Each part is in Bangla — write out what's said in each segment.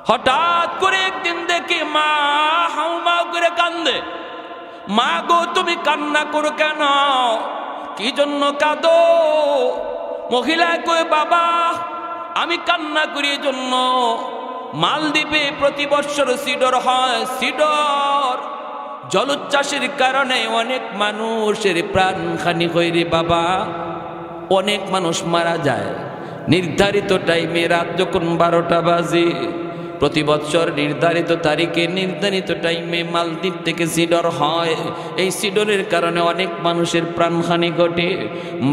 হঠাৎ করে একদিন দেখি মা হাউমাউ করে কান্দে। মা গো তুমি কান্না করো কেন? কি জন্য কাঁদো? মহিলা কয় বাবা আমি কান্না করি এই জন্য, মালদ্বীপে প্রতি বছর সিডর হয়। সিডর জলোচ্ছ্বাসের কারণে অনেক মানুষের প্রাণহানি হয় রে বাবা, অনেক মানুষ মারা যায়। নির্ধারিত টাইমে রাত যখন 12টা বাজে, প্রতি বছর নির্ধারিত তারিখে নির্ধারিত টাইমে মালদ্বীপ থেকে সিডর হয়। এই সিডরের কারণে অনেক মানুষের প্রাণহানি ঘটে।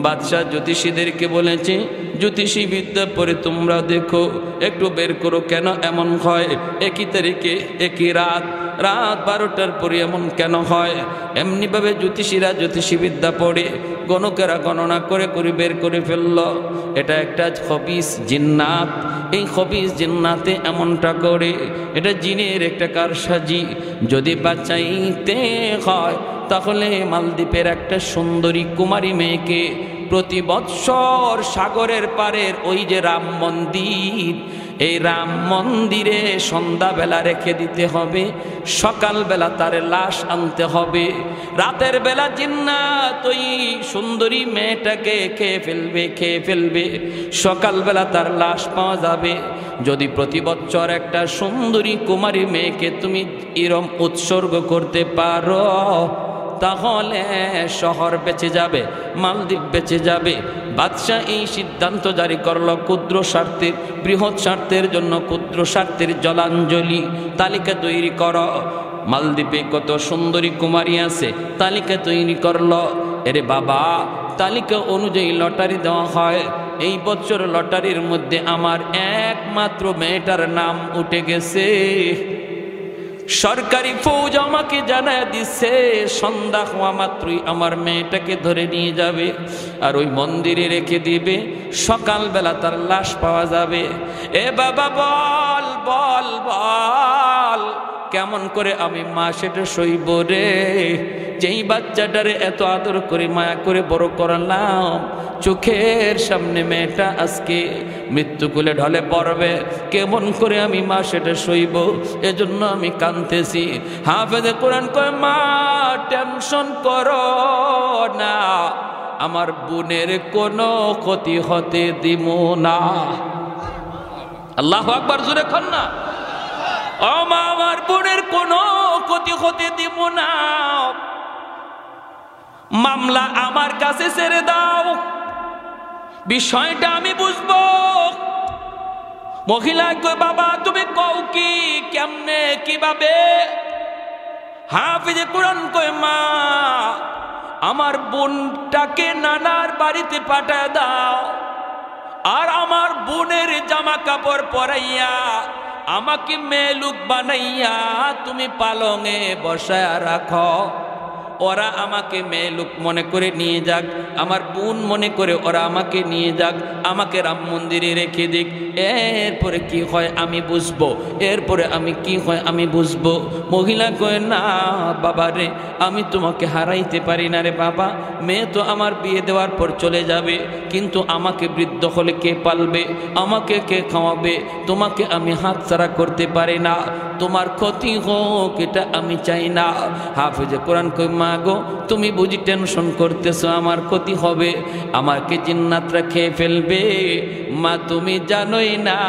বাদশাহ জ্যোতিষীদেরকে বলেছে, জ্যোতিষী বিদ্যা পরে তোমরা দেখো, একটু বের করো কেন এমন হয়। একই তারিখে একই রাত 12টার পরে এমন কেন হয়? এমনিভাবে জ্যোতিষীরা জ্যোতিষী বিদ্যা পড়ে গণকেরা গণনা করে করে বের করে ফেলল এটা একটা খবিস জিন্নাত। এই খবিস জিন্নাতে এমনটা করে, এটা জিনের একটা কারসাজি। যদি বাঁচাইতে হয় তাহলে মালদ্বীপের একটা সুন্দরী কুমারী মেয়েকে প্রতি বৎসর সাগরের পারের ওই যে রাম মন্দির, এই রাম মন্দিরে সন্ধ্যাবেলা রেখে দিতে হবে, সকালবেলা তার লাশ আনতে হবে। রাতের বেলা জিন্নাত ওই সুন্দরী মেয়েটাকে খেয়ে ফেলবে, সকালবেলা তার লাশ পাওয়া যাবে। যদি প্রতি বছর একটা সুন্দরী কুমারী মেয়েকে তুমি এরম উৎসর্গ করতে পারো তাহলে শহর বেঁচে যাবে, মালদ্বীপ বেঁচে যাবে। বাদশাহ এই সিদ্ধান্ত জারি করল ক্ষুদ্র স্বার্থের, বৃহৎ স্বার্থের জন্য ক্ষুদ্র স্বার্থের জলাঞ্জলি তালিকা তৈরি করো। মালদ্বীপে কত সুন্দরী কুমারী আছে তালিকা তৈরি করলো। এরে বাবা তালিকা অনুযায়ী লটারি দেওয়া হয়। এই বছর লটারির মধ্যে আমার একমাত্র মেয়েটার নাম উঠে গেছে। সরকারি ফৌজ আমাকে জানায় দিচ্ছে সন্ধ্যা হওয়া মাত্রই আমার মেয়েটাকে ধরে নিয়ে যাবে আর ওই মন্দিরে রেখে দিবে, সকালবেলা তার লাশ পাওয়া যাবে। এ বাবা বল বল বল কেমন করে আমি মা সেটা সইব রে? যেই বাচ্চাটারে এত আদর করে মায়া করে বড় করলাম, চোখের সামনে মেয়েটা আজকে মৃত্যুকুলে ঢলে পড়বে, কেমন করে আমি মা সেটা সইব? এজন্য আমি কাঁদতেছি। হাফেজে কোরআন কয় মা টেনশন করো না, আমার বোনের কোনো ক্ষতি হতে দিব না। আল্লাহু আকবার জোরে কর না। ও মা আমার বোনের কোনো ক্ষতি হতে দিব না, মামলা আমার কাছে ছেড়ে দাও, বিষয়টা আমি বুঝবো। মহিলা কই বাবা তুমি কও কি, কেমনে কিভাবে? হাফেজে কোরআন কই মা আমার বোনটাকে নানার বাড়িতে পাঠায় দাও আর আমার বোনের জামা কাপড় পরাইয়া আমাকে মেলুক বানাইয়া তুমি পালঙে বসায় রাখো। ওরা আমাকে মেলুক মনে করে নিয়ে যাক, আমার বোন মনে করে ওরা আমাকে নিয়ে যাক, আমাকে রাম মন্দিরে রেখে দিক, এরপরে কি হয় আমি বুঝবো, এরপরে আমি কি হয় আমি বুঝবো। মহিলা কয় না বাবা রে, আমি তোমাকে হারাইতে পারি না রে বাবা, মেয়ে তো আমার বিয়ে দেওয়ার পর চলে যাবে, কিন্তু আমাকে বৃদ্ধ হলে কে পালবে, আমাকে কে খাওয়াবে? তোমাকে আমি হাতছাড়া করতে পারি না, তোমার ক্ষতি হোক এটা আমি চাই না। হাফেজে কোরআন কই মা গো তুমি বুঝি টেনশন করতেছো আমার ক্ষতি হবে, আমাকে জিন্নাতরা খেয়ে ফেলবে। মা তুমি জানোই না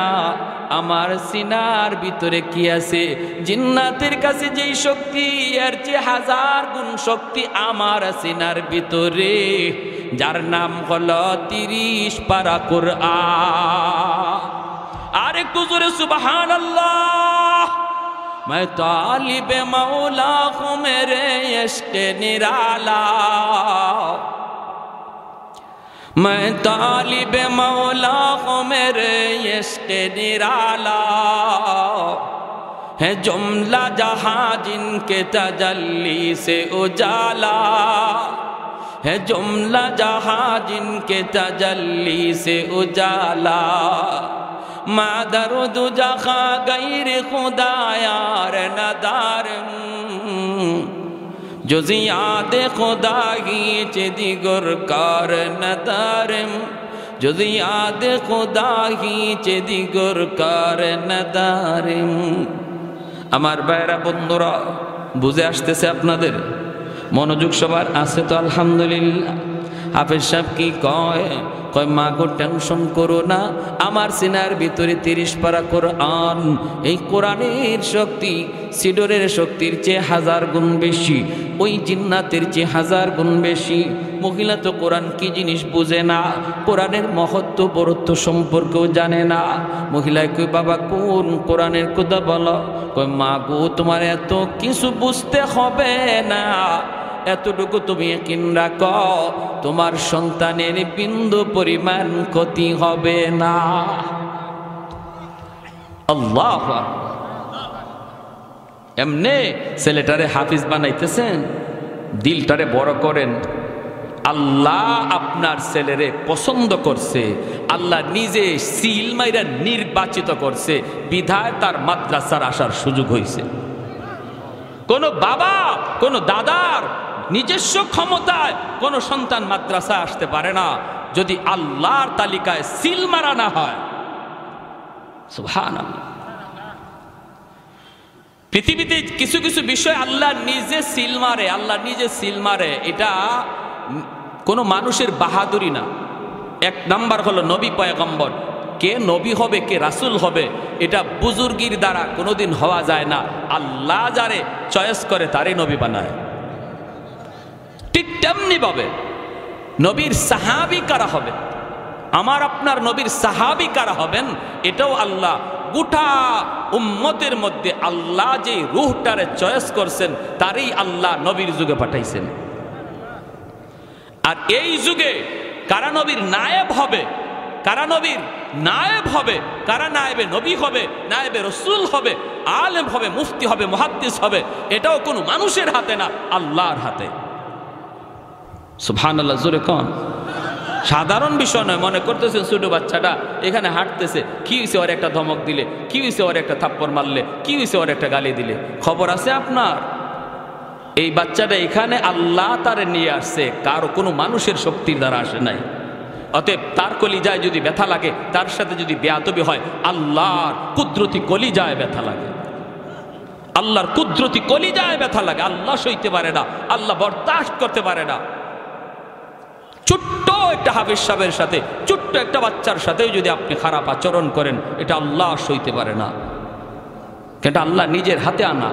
আমার সিনার ভিতরে কি আছে, জিন্নাতের কাছে যেই শক্তি এর চেয়ে 1000 গুণ শক্তি আমার সিনার ভিতরে, যার নাম হলো 30 পারা কুরআন। আর একটু জোরে সুবহানাল্লাহ। मैं तालिब मौला हूँ मेरे इश्क निराला, मैं तालिब मौला हूँ मेरे इश्क निराला, है जुमला जहाँ जिनके तजल्ली से उजाला, है जुमला जहाँ जिनके तजल्ली से उजाला, मादरुद जखा गैर खुदा यार नदार, जुज़ियात खुदा ही दिगर कार नदार, যদি याद खुदा ही चे दिगर कर नदारिम। আমার ভাইরা বন্ধুরা, বুঝে আসতেছে আপনাদের? মনোযোগ সবার আছে তো? আলহামদুলিল্লাহ। হাফেজ সাহেব কি কয়? কয় মা গো টেনশন করো না, আমার সিনার ভিতরে 30 পারা কোরআন। এই কোরআনের শক্তি সিডরের শক্তির চেয়ে 1000 গুণ বেশি, ওই জিন্নাতের চেয়ে 1000 গুণ বেশি। মহিলা তো কোরআন কি জিনিস বুঝে না, কোরআনের মহত্ব বরত্ব সম্পর্কেও জানে না। মহিলায় কই বাবা কোন কোরআনের কথা বলো? কই মা গো তোমার এত কিছু বুঝতে হবে না, এতটুকু তুমি ইয়াকিন রাখো, তোমার সন্তানের বিন্দু পরিমাণ ক্ষতি হবে না। আল্লাহ, এমনে ছেলেটারে হাফিজ বানাইতেছেন, দিলটারে বড় করেন। আল্লাহ আপনার ছেলেরে পছন্দ করছে, আল্লাহ নিজে সিল মাইরা নির্বাচিত করছে, বিধায় তার মাদ্রাসার আসার সুযোগ হয়েছে। কোন বাবা কোন দাদার নিজস্ব ক্ষমতায় কোন সন্তান মাদ্রাসা আসতে পারে না যদি আল্লাহর তালিকায় সিল মারা না হয়। সুবহানাল্লাহ। পৃথিবীতে কিছু কিছু বিষয় আল্লাহ নিজে সিল মারে, আল্লাহ নিজে সিল মারে। এটা কোনো মানুষের বাহাদুরি না। এক নাম্বার হলো নবী পয়গম্বর। কে নবী হবে কে রাসূল হবে এটা বুজুর্গির দ্বারা কোনোদিন হওয়া যায় না। আল্লাহ যারে চয়েস করে তারে নবী বানায়। ঠিক তেমনি ভাবে নবীর সাহাবী কারা হবে, আমার আপনার নবীর সাহাবী কারা হবেন, এটাও আল্লাহ গোটা উম্মতের মধ্যে আল্লাহ যে রূহটারে চয়েস করছেন তারই আল্লাহ নবীর যুগে পাঠাইছেন। আর এই যুগে কারা নবীর নায়েব হবে, কারা নবীর নায়েব হবে, কারা নায়েবে নবী হবে, নায়েবে রসুল হবে, আলেম হবে, মুফতি হবে, মুহাদ্দিস হবে, এটাও কোনো মানুষের হাতে না, আল্লাহর হাতে। সুবহানাল্লাহ, জোরে কোন। সাধারণ বিষয় নয়। মনে করতেছেন ছোট বাচ্চাটা এখানে হাঁটতেছে, কি হয়েছে ওর একটা ধমক দিলে, কি হয়েছে ওর একটা থাপ্পড় মারলে, কি হয়েছে ওর একটা গালি দিলে, খবর আছে আপনার? এই বাচ্চাটা এখানে আল্লাহ তারে নিয়ে আসছে, কারো কোনো মানুষের শক্তির দ্বারা আসে নাই। অতএব তার কলিজায় যদি ব্যথা লাগে, তার সাথে যদি বেয়াদবি হয়, আল্লাহর কুদরতি কলিজায় ব্যথা লাগে, আল্লাহর কুদরতি কলিজায় ব্যথা লাগে। আল্লাহ সইতে পারে না, আল্লাহ বরদাস্ত করতে পারে না। ছোট্ট একটা হাফেজ সাহেবের সাথে, ছোট্ট একটা বাচ্চার সাথেও যদি আপনি খারাপ আচরণ করেন, এটা আল্লাহ সইতে পারে না। এটা আল্লাহ নিজের হাতে আনা,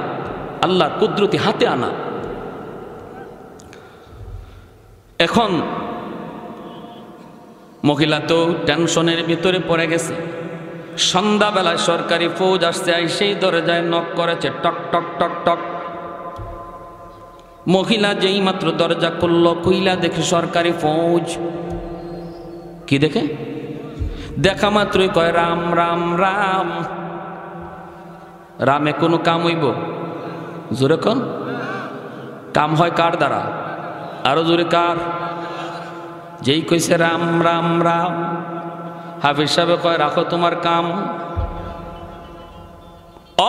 আল্লাহর কুদরতি হাতে আনা। এখন মহিলা তো টেনশনের ভিতরে পড়ে গেছে। সন্ধ্যাবেলায় সরকারি ফৌজ আসছে, সেই দরজায় নক করেছে, টক টক টক টক। মহিলা যেই মাত্র দরজা খুলল, কইলা দেখে সরকারি ফৌজ। কি দেখে? দেখা মাত্রই কয় রাম রাম রাম। রামে কোনো কাম হইব? জোরে কোন। কাম হয় কার দ্বারা? আরো জোরে কার? যেই কইছে রাম রাম রাম, হাফিজ সাহেব কয় রাখো তোমার কাম।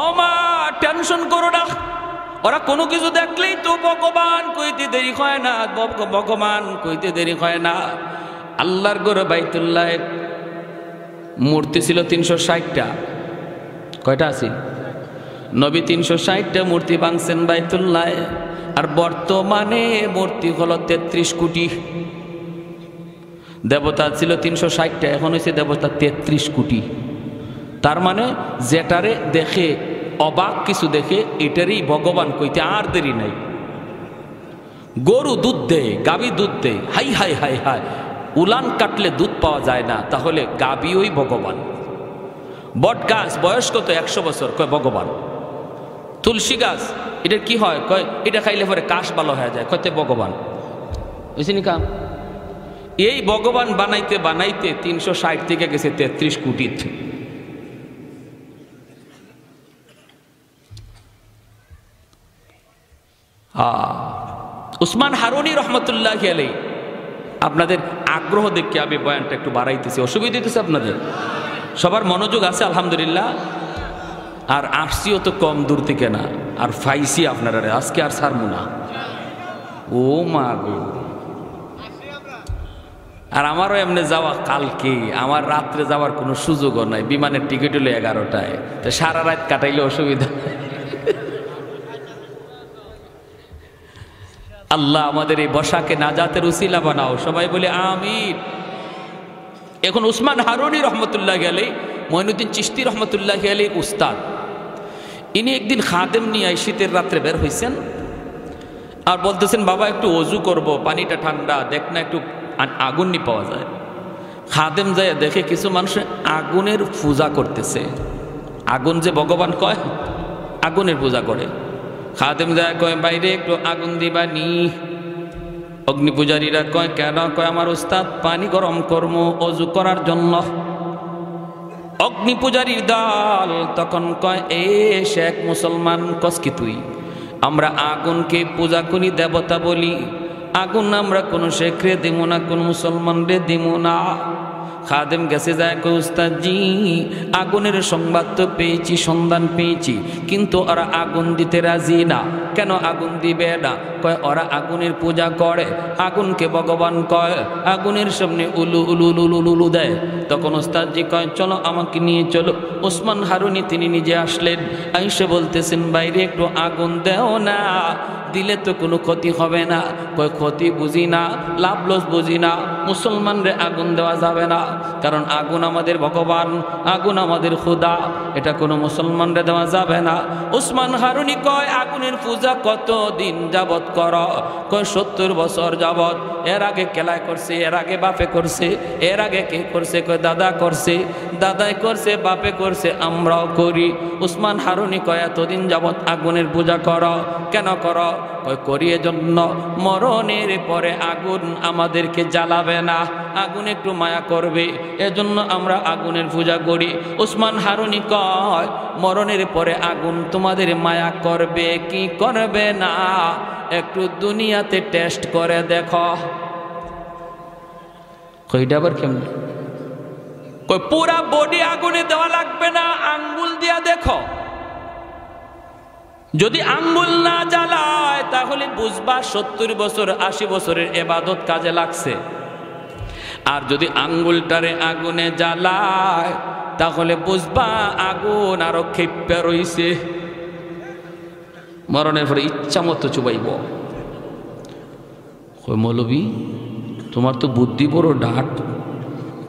ও মা, টেনশন করো না, ওরা কোনো কিছু দেখলেই তো ভগবান কইতে দেরি হয় না, ভগবান কইতে দেরি হয় না। আল্লাহর ঘরে বাইতুল্লাহ মূর্তি ছিল 360টা। কয়টা আছে? নবী 360টা মূর্তি ভাঙছেন বাইতুল্লাহ। আর বর্তমানে মূর্তি হলো 33 কোটি। দেবতা ছিল 360টা, এখন হয়েছে দেবতা 33 কোটি। তার মানে যেটারে দেখে অবাক কিছু দেখে, এটারই ভগবান কইতে আর দেরি নাই। গরু দুধ দেয়, গাভী দুধ দেয়, হাই হাই হাই হাই, উলান কাটলে দুধ পাওয়া যায় না, তাহলে গাভী ওই ভগবান। বট গাছ বয়স কত? 100 বছর, কয় ভগবান। তুলসী গাছ এটা কি হয়? কয় এটা খাইলে পরে কাশ ভালো হয়ে যায়, কয়তে ভগবান। বুঝছিনি কাম? এই ভগবান বানাইতে বানাইতে 360 থেকে গেছে 33 কোটি। উসমান হারুনি রহমতুল্লাহি আলাইহি, আপনাদের আগ্রহ দেখে আমি বয়ানটা একটু বাড়াইতেছি, অসুবিধা দিতেছে আপনাদের? সবার মনোযোগ আছে আলহামদুলিল্লাহ। আর আসছিও তো কম দূর থেকে না, আর ফাইসি আপনারা আজকে আর ছাড়বো না। ও মা গো, আর আমারও এমনি যাওয়া কালকে, আমার রাত্রে যাওয়ার কোনো সুযোগও নাই, বিমানের টিকিট হলো 11টায়, তো সারা রাত কাটাইলে অসুবিধা। আল্লাহ আমাদের এই বসাকে নাজাতের উসিলা বানাও, সবাই বলে আমিন। এখন উসমান হারুনি রহমতুল্লাহ আলাইহি, মঈনুদ্দিন চিশতি রহমতুল্লাহ আলাইহি উস্তাদ, ইনি একদিন খাদেম নিয়ে শীতের রাত্রে বের হয়েছেন আর বলতেছেন বাবা একটু অজু করব, পানিটা ঠান্ডা, দেখ না একটু আগুন নি পাওয়া যায়। খাদেম যায় দেখে কিছু মানুষ আগুনের পূজা করতেছে, আগুন যে ভগবান কয়, আগুনের পূজা করে। খাদেম যায় কয় বাইরে একটু আগুন দিবা নি। অগ্নি পূজারীরা কয় কেন? কয় আমার উস্তাদ পানি গরম কর্ম অজু করার জন্য। অগ্নি পূজারীর দল তখন কয় এ শেখ মুসলমান, কস কি তুই? আমরা আগুনকে পূজা করি, দেবতা বলি, আগুন আমরা কোনো শেখরে দিব না, কোন মুসলমান রে দিব না। খাদেম গেছে যায় কয় উস্তাদ জি আগুনের সংবাদ তো পেয়েছি, সন্ধান পেয়েছি, কিন্তু ওরা আগুন দিতে রাজি না। কেন আগুন দিবে না? কয় ওরা আগুনের পূজা করে, আগুনকে ভগবান কয়, আগুনের সামনে উলু উলু উলু উলু দেয়। তখন ওস্তাদজি কয় চলো আমাকে নিয়ে চলো। ওসমান হারুনি তিনি নিজে আসলেন, আইসে বলতেছেন বাইরে একটু আগুন দেও না, দিলে তো কোনো ক্ষতি হবে না। কয় ক্ষতি বুঝি না, লাভ লস বুঝি না, মুসলমানরে আগুন দেওয়া যাবে না, কারণ আগুন আমাদের ভগবান, আগুন আমাদের খুদা, এটা কোনো মুসলমানরে দেওয়া যাবে না। ওসমান হারুনি কয় আগুনের পূজা কত দিন যাবত কর? কয় 70 বছর যাবত। এর আগে কেলায় করছে, এর আগে বাপে করছে, এর আগে কে করছে? কয় দাদা করছে, দাদাই করছে, বাপে করছে, আমরাও করি। ওসমান হারুনি কয় এতদিন যাবত আগুনের পূজা কর, কেন কর? কয় করি এজন্য মরণের পরে আগুন আমাদেরকে জ্বালাবে না, আগুন একটু মায়া করবে, এজন্য আমরা আগুনের পূজা করি। ওসমান হারুনি কয় মরণের পরে আগুন তোমাদের মায়া করবে কি করবে না একটু দুনিয়াতে টেস্ট করে দেখো। কইটা আবার কেমন? কই পুরা বডি আগুনে দেওয়া লাগবে না, আঙ্গুল দিয়া দেখো। যদি আঙ্গুল না জ্বালায় তাহলে বুঝবা 70 বছর 80 বছরের ইবাদত কাজে লাগছে। আর যদি আঙ্গুলটারে আগুনে জ্বালায় তাহলে বুঝবা আগুন আরো ক্ষেপে রইছে, মরণের পরে ইচ্ছা মতো চুবাইব। মৌলবী তোমার তো বুদ্ধি বড় ডাট,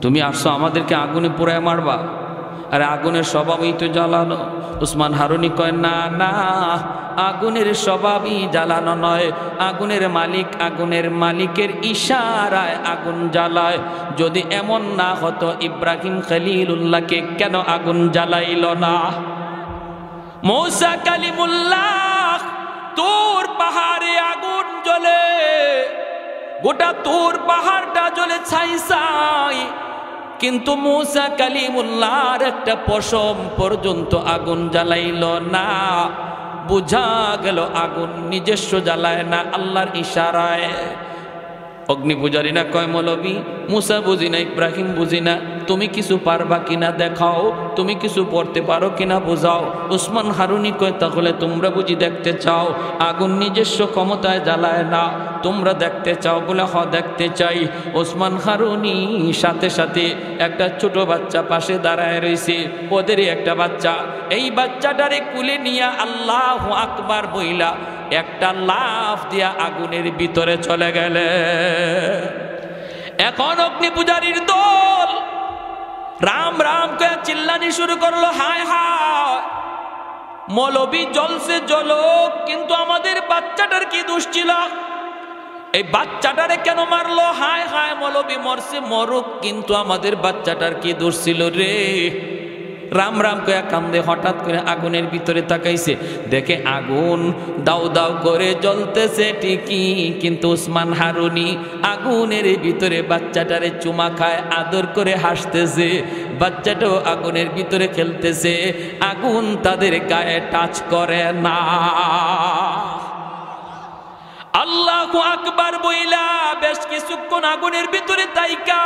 তুমি আসছো আমাদেরকে আগুনে পোড়ায় মারবা, আর আগুনের স্বভাবই তো জ্বালানো। উসমান হারুনি কয় না না, আগুনের স্বভাবই জ্বালানো নয়, আগুনের মালিক, আগুনের মালিকের ইশারায় আগুন জ্বালায়। যদি এমন না হতো ইব্রাহিম খলিলুল্লাহকে কেন আগুন জ্বালাইল না? মূসা কালিমুল্লাহ তুর পাহাড়ে আগুন জ্বলে, গোটা তুর পাহাড়টা জ্বলে ছাই ছাই, কিন্তু মূসা কালিমুল্লাহর একটা পশম পর্যন্ত আগুন জ্বালাইল না। বুঝা গেল আগুন নিজস্ব জ্বালায় না, আল্লাহর ইশারায়। অগ্নি পূজারী না কয় মৌলবী মূসা বুঝি না, ইব্রাহিম বুঝি না, তুমি কিছু পারবা কিনা দেখাও, তুমি কিছু পড়তে পারো কিনা বোঝাও। উসমান হারুনি কয় তাহলে তোমরা বুঝি দেখতে চাও আগুন নিজস্ব ক্ষমতায় জ্বালায় না, তোমরা দেখতে চাও? বলে হ দেখতে চাই। ওসমান হারুনি সাথে সাথে একটা ছোট বাচ্চা পাশে দাঁড়ায় রয়েছে, ওদেরই একটা বাচ্চা, এই বাচ্চাটারে কুলে নিয়ে আল্লাহু আকবার বইলা একটা লাফ দিয়া আগুনের ভিতরে চলে গেলে। এখন অগ্নি পূজারীর দল রাম রাম করে চিল্লানি শুরু করলো, হায় হায় মৌলবী জ্বলছে জ্বলক, কিন্তু আমাদের বাচ্চাটার কি দোষ ছিল? এই বাচ্চাটারে কেন মারলো? হায় হায় মৌলবী মরছে মরুক, কিন্তু আমাদের বাচ্চাটার কি দোষ ছিল রে? রাম রাম কয়া কান্দে। হঠাৎ করে আগুনের ভিতরে তাকাইছে, দেখে আগুন দাউ দাউ করে জ্বলতেছে ঠিকই, কিন্তু উসমান হারুনি আগুনের ভিতরে বাচ্চাটারে চুমা খায়, আদর করে হাসতেছে, বাচ্চাটাও আগুনের ভিতরে খেলতেছে, আগুন তাদের গায়ে টাচ করে না। আল্লাহু আকবার বইলা বেশ কিছুক্ষণ আগুনের ভিতরে তাইকা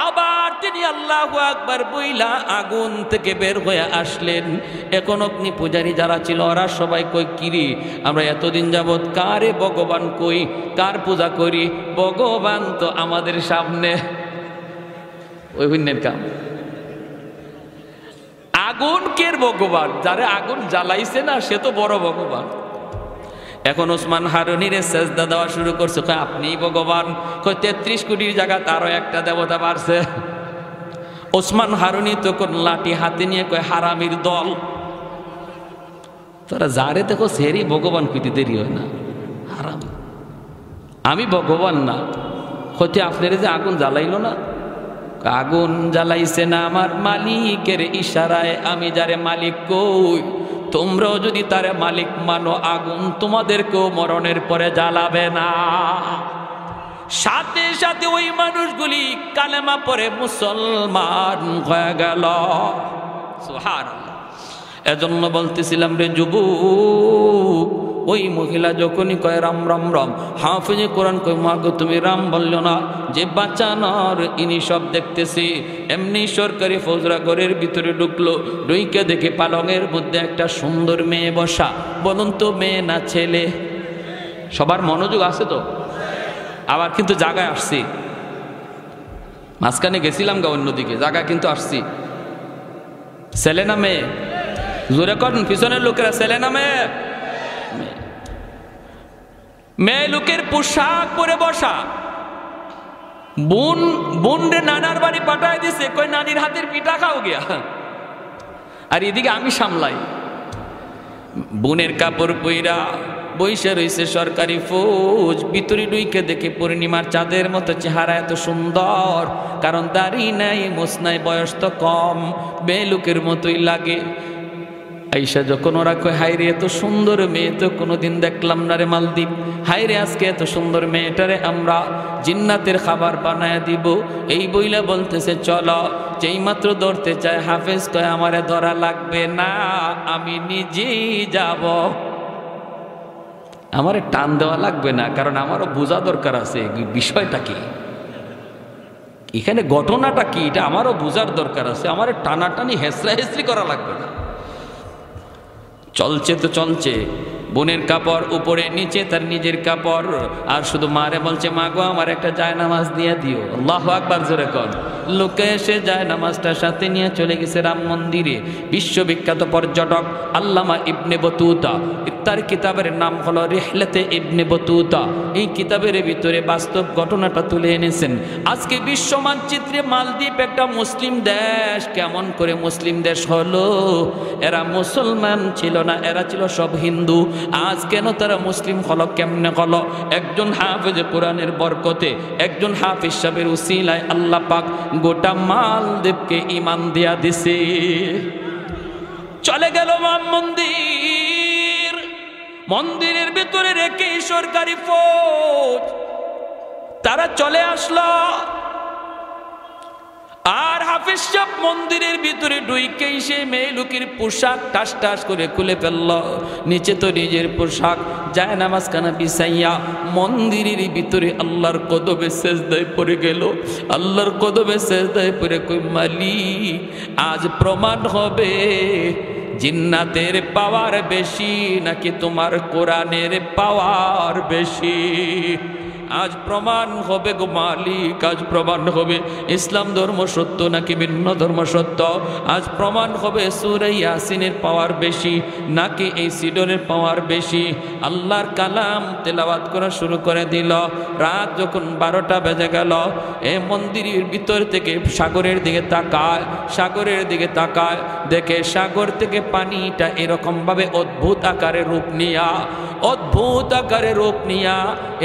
আবার তিনি আল্লাহু আকবার বইলা আগুন থেকে বের হয়ে আসলেন। এখন অগ্নি পূজারী যারা ছিল ওরা সবাই কই কিরে আমরা এতদিন যাবৎ কারে ভগবান কই, কার পূজা করি, ভগবান তো আমাদের সামনে। ওই হইনের কাম, আগুন কের ভগবান? যারে আগুন জ্বালাইছে না সে তো বড় ভগবান। এখন ওসমান হারুনির সেজদা দেওয়া শুরু করছে, কয় আপনিই ভগবান। কয় 33 কোটির জায়গা তারও একটা দেবতা বাড়ছে। ওসমান হারুনি তখন লাঠি হাতে নিয়ে কয় হারামির দল, তোরা যারে দেখো সেরই ভগবান কইতে দেরি হয় না, হারাম। আমি ভগবান না, হতে আপনার যে আগুন জ্বালাইল না, আগুন জ্বালাইছে না আমার মালিকের ইশারায়, আমি যারে মালিক কই তোমরাও যদি তারে মালিক মানো আগুন তোমাদেরকেও মরণের পরে জ্বালাবে না। সাথে সাথে ওই মানুষগুলি কালেমা পড়ে মুসলমান হয়ে গেল। সুবহানাল্লাহ। এজন্য বলতেছিলাম রে যুবক, ওই মহিলা যখনই কয় রাম রাম রাম, হাফিজে কোরআন কয় মা গো তুমি রাম বলল না, যে বাঁচানোর ইনি সব দেখতেছি। এমনি সরকারি ফৌজরা ঘরের ভিতরে ঢুকলো, ঢুইকে দেখে পালঙের মধ্যে একটা সুন্দর মেয়ে বসা। বলুন তো মেয়ে না ছেলে? সবার মনোযোগ আছে তো? আবার কিন্তু জায়গায় আসছি, মাঝখানে গেছিলাম গা অন্যদিকে, জায়গা কিন্তু আসছি। ছেলে না মেয়ে? জোরে করেন পিছনের লোকেরা, ছেলে না মেয়ে? মেয়ে লোকের পোশাক পরে বসা। বোন রে নানার বাড়ি পাঠায় দিছে, কই নানির হাতের পিঠা খাও গিয়া। আর এদিকে আমি সামলাই। বোনের কাপড় পইরা বইসা রইছে সরকারি ফৌজ, ভিতরে ঢুইকে দেখে পূর্ণিমার চাঁদের মতো চেহারা, এত সুন্দর, কারণ দাড়ি নাই মোছ নাই, বয়স তো কম, মেয়ে লোকের মতোই লাগে। আইসা যখন ওরা কয় হাইরে এত সুন্দর মেয়ে তো কোনোদিন দেখলাম না রে মালদ্বীপ, হাইরে আজকে এত সুন্দর মেয়েটারে আমরা জিন্নাতের খাবার বানায় দিব, এই বইলা বলতেছে চলো। যেই মাত্র ধরতে চায় হাফেজ কয় আমারে ধরা লাগবে না, আমি নিজেই যাব, আমারে টান দেওয়া লাগবে না, কারণ আমারও বোঝা দরকার আছে বিষয়টা কি, এখানে ঘটনাটা কি, এটা আমারও বোঝার দরকার আছে, আমারে টানাটানি হেসরা হেসরি করা লাগবে না। চলছে তো চলছে, বোনের কাপড় উপরে নিচে তার নিজের কাপড়, আর শুধু মারে বলছে মা গো আমার একটা জায়নামাজ দিয়ে দিও। আল্লাহু আকবার জোরে কর। লোকে এসে জায়নামাজটার সাথে নিয়ে চলে গেছে রাম মন্দিরে। বিশ্ববিখ্যাত পর্যটক আল্লামা ইবনে বতুতা, তার কিতাবের নাম হলো রিহলাতে ইবনে বতুতা। এই কিতাবের ভিতরে বাস্তব ঘটনাটা তুলে এনেছেন। আজকে বিশ্ব মানচিত্রে মালদ্বীপ একটা মুসলিম দেশ। কেমন করে মুসলিম দেশ হলো? এরা মুসলমান ছিল না, এরা ছিল সব হিন্দু। আজ কেন তারা মুসলিম হলো, কেমনে হলো? একজন হাফেজ কোরআনের বরকতে, একজন হাফেজ সাহেবের উসিলায় আল্লাহ পাক গোটা মালদ্বীপকে ঈমান দিয়া দিছে। চলে গেল রাম মন্দির, মন্দিরের ভিতরে রেখে সরকারি ফৌজ তারা চলে আসলো। আর হাফেজ সাহেব মন্দিরের ভিতরে ঢুইকেই সে মেয়ে লোকের পোশাক টাস টাস করে খুলে ফেলল। নিচে তো নিজের পোশাক, যায় নামাজখানা বিছাইয়া মন্দিরের ভিতরে আল্লাহর কদমে সেজদায় পড়ে গেল। আল্লাহর কদমে সেজদায় পড়ে কই মালিক আজ প্রমাণ হবে জিন্নাতের পাওয়ার বেশি নাকি তোমার কোরআনের পাওয়ার বেশি। আজ প্রমাণ হবে গো মালিক, আজ প্রমাণ হবে ইসলাম ধর্ম সত্য নাকি ভিন্ন ধর্ম সত্য। আজ প্রমাণ হবে সূরা ইয়াসিনের পাওয়ার বেশি নাকি এই সিডরের পাওয়ার বেশি। আল্লাহর কালাম তেলাওয়াত করা শুরু করে দিল। রাত যখন 12টা বেজে গেল, এ মন্দিরের ভিতর থেকে সাগরের দিকে তাকায়, সাগরের দিকে তাকায়, দেখে সাগর থেকে পানিটা এরকম ভাবে অদ্ভুত আকারে রূপ নিয়া, অদ্ভুত আকারে রূপ নিয়া